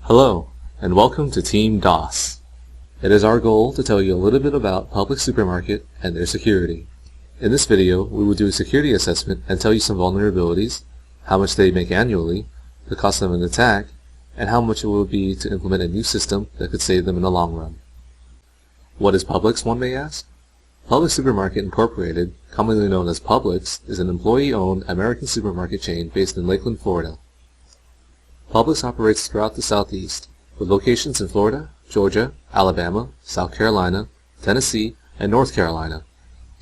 Hello, and welcome to Team DOS. It is our goal to tell you a little bit about Publix Supermarket and their security. In this video, we will do a security assessment and tell you some vulnerabilities, how much they make annually, the cost of an attack, and how much it will be to implement a new system that could save them in the long run. What is Publix, one may ask? Publix Supermarket Incorporated, commonly known as Publix, is an employee-owned American supermarket chain based in Lakeland, Florida. Publix operates throughout the Southeast, with locations in Florida, Georgia, Alabama, South Carolina, Tennessee, and North Carolina.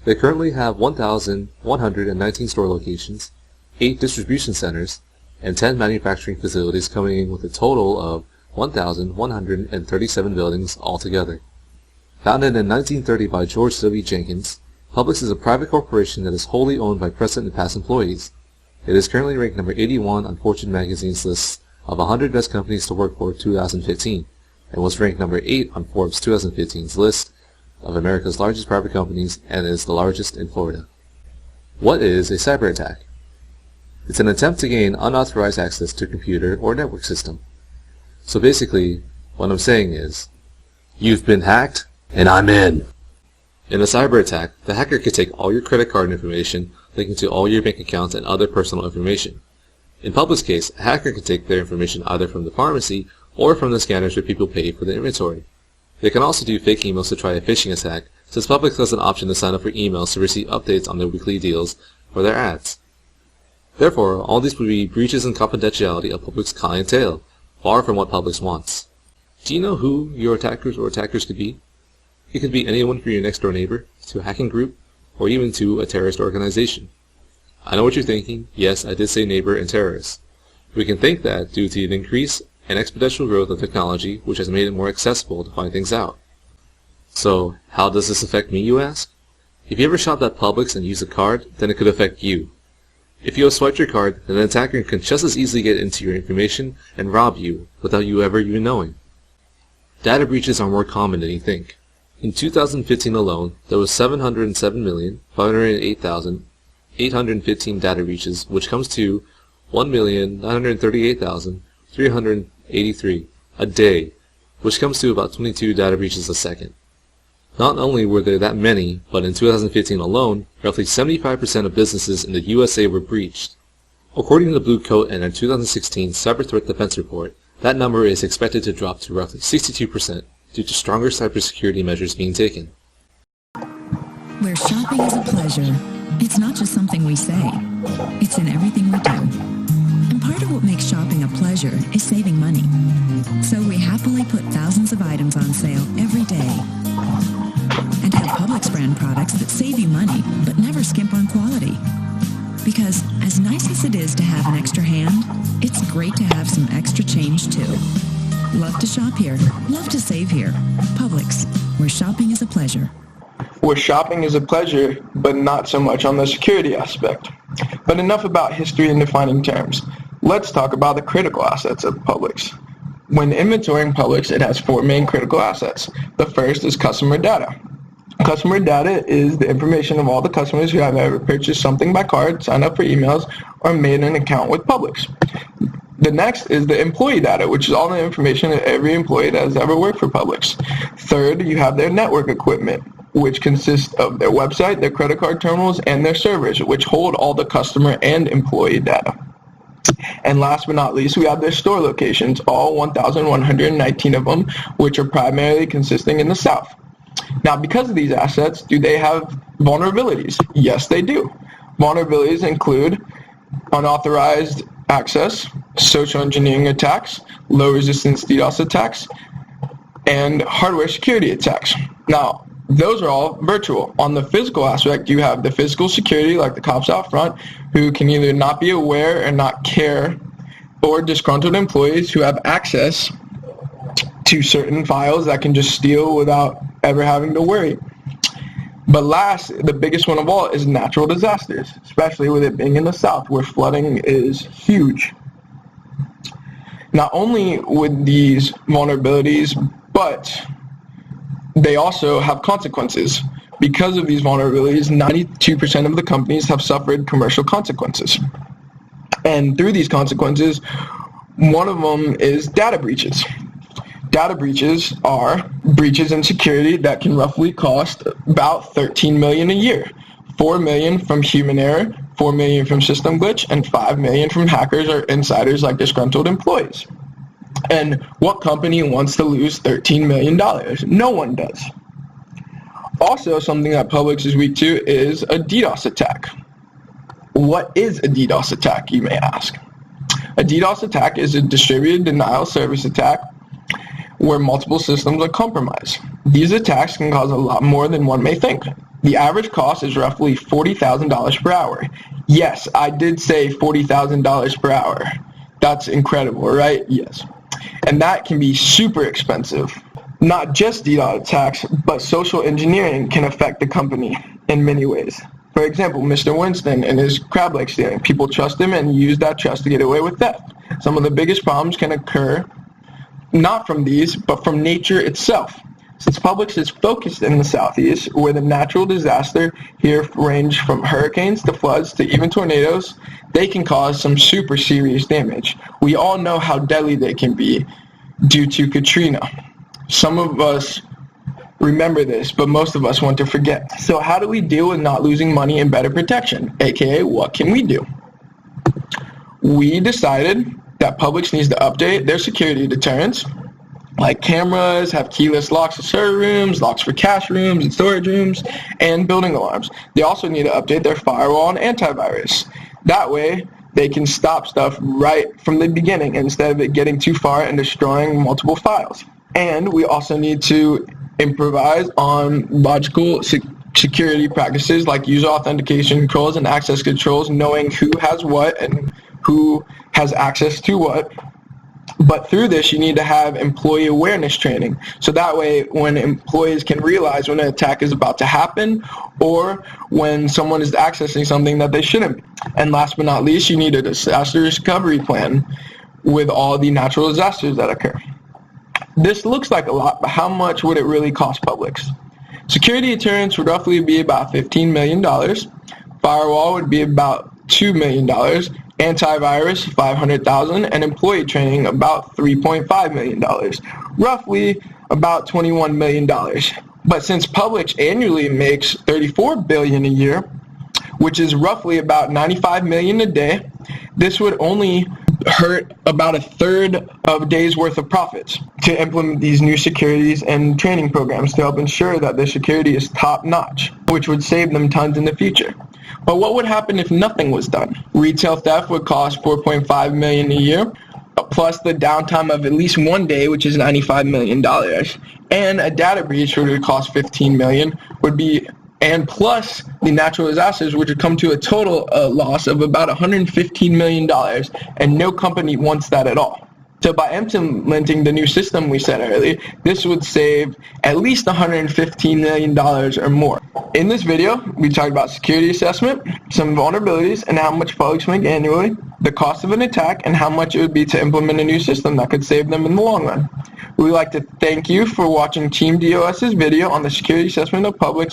They currently have 1,119 store locations, 8 distribution centers, and 10 manufacturing facilities, coming in with a total of 1,137 buildings altogether. Founded in 1930 by George W. Jenkins, Publix is a private corporation that is wholly owned by present and past employees. It is currently ranked number 81 on Fortune magazine's list of 100 best companies to work for 2015, and was ranked number 8 on Forbes 2015's list of America's largest private companies and is the largest in Florida. What is a cyber attack? It's an attempt to gain unauthorized access to a computer or network system. So basically, what I'm saying is, you've been hacked, and I'm in. In a cyber attack, the hacker could take all your credit card information, linking to all your bank accounts and other personal information. In Publix's case, a hacker could take their information either from the pharmacy or from the scanners where people pay for the inventory. They can also do fake emails to try a phishing attack, since Publix has an option to sign up for emails to receive updates on their weekly deals or their ads. Therefore, all these would be breaches in confidentiality of Publix's clientele, far from what Publix wants. Do you know who your attackers could be? It could be anyone from your next-door neighbor, to a hacking group, or even to a terrorist organization. I know what you're thinking. Yes, I did say neighbor and terrorist. We can think that due to an increase and exponential growth of technology, which has made it more accessible to find things out. So, how does this affect me, you ask? If you ever shopped at Publix and used a card, then it could affect you. If you have swiped your card, then an attacker can just as easily get into your information and rob you without you ever even knowing. Data breaches are more common than you think. In 2015 alone, there was 707,508,815 data breaches, which comes to 1,938,383 a day, which comes to about 22 data breaches a second. Not only were there that many, but in 2015 alone, roughly 75% of businesses in the USA were breached. According to the Blue Coat and a 2016 Cyber Threat Defense Report, that number is expected to drop to roughly 62%. Due to stronger cybersecurity measures being taken. Where shopping is a pleasure, it's not just something we say, it's in everything we do. And part of what makes shopping a pleasure is saving money. So we happily put thousands of items on sale every day. And have Publix brand products that save you money, but never skimp on quality. Because as nice as it is to have an extra hand, it's great to have some extra change too. Love to shop here. Love to save here. Publix, where shopping is a pleasure. Where shopping is a pleasure, but not so much on the security aspect. But enough about history and defining terms. Let's talk about the critical assets of Publix. When inventorying Publix, it has 4 main critical assets. The first is customer data. Customer data is the information of all the customers who have ever purchased something by card, signed up for emails, or made an account with Publix. The next is the employee data, which is all the information of every employee that has ever worked for Publix. Third, you have their network equipment, which consists of their website, their credit card terminals, and their servers, which hold all the customer and employee data. And last but not least, we have their store locations, all 1,119 of them, which are primarily consisting in the South. Now, because of these assets, do they have vulnerabilities? Yes, they do. Vulnerabilities include unauthorized access, social engineering attacks, low resistance DDoS attacks, and hardware security attacks. Now, those are all virtual. On the physical aspect, you have the physical security, like the cops out front, who can either not be aware and not care, or disgruntled employees who have access to certain files that can just steal without ever having to worry. But last, the biggest one of all is natural disasters, especially with it being in the South, where flooding is huge. Not only with these vulnerabilities, but they also have consequences. Because of these vulnerabilities, 92% of the companies have suffered commercial consequences. And through these consequences, One of them is data breaches. Data breaches are breaches in security that can roughly cost about $13 million a year. $4 million from human error, $4 million from system glitch, and $5 million from hackers or insiders like disgruntled employees. And what company wants to lose $13 million? No one does. Also, something that Publix is weak to is a DDoS attack. What is a DDoS attack, you may ask? A DDoS attack is a distributed denial of service attack where multiple systems are compromised. These attacks can cause a lot more than one may think. The average cost is roughly $40,000 per hour. Yes, I did say $40,000 per hour. That's incredible, right? Yes. And that can be super expensive. Not just DDoS attacks, but social engineering can affect the company in many ways. For example, Mr. Winston and his crab leg stealing. People trust him and use that trust to get away with theft. Some of the biggest problems can occur not from these, but from nature itself. Since Publix is focused in the southeast, where the natural disaster here range from hurricanes to floods to even tornadoes, they can cause some super serious damage. We all know how deadly they can be due to Katrina. Some of us remember this, but most of us want to forget. So how do we deal with not losing money and better protection? AKA, what can we do? We decided that Publix needs to update their security deterrents, like cameras, have keyless locks for server rooms, locks for cash rooms and storage rooms, and building alarms. They also need to update their firewall and antivirus. That way, they can stop stuff right from the beginning instead of it getting too far and destroying multiple files. And we also need to improvise on logical security practices like user authentication controls and access controls, knowing who has what and who has access to what. But through this, you need to have employee awareness training. So that way, when employees can realize when an attack is about to happen or when someone is accessing something that they shouldn't. And last but not least, you need a disaster recovery plan with all the natural disasters that occur. This looks like a lot, but how much would it really cost Publix? Security deterrents would roughly be about $15 million. Firewall would be about $2 million. Antivirus, $500,000, and employee training about $3.5 million, roughly about $21 million. But since Publix annually makes $34 billion a year, which is roughly about $95 million a day, this would only hurt about a third of a day's worth of profits to implement these new securities and training programs to help ensure that their security is top-notch, which would save them tons in the future. But what would happen if nothing was done? Retail theft would cost $4.5 million a year, plus the downtime of at least one day, which is $95 million. And a data breach, which would cost $15 million, would be, and plus the natural disasters, which would come to a total loss of about $115 million, and no company wants that at all. So by implementing the new system we said earlier, this would save at least $115 million or more. In this video, we talked about security assessment, some vulnerabilities, and how much Publix make annually, the cost of an attack, and how much it would be to implement a new system that could save them in the long run. We'd like to thank you for watching Team DOS's video on the security assessment of Publix.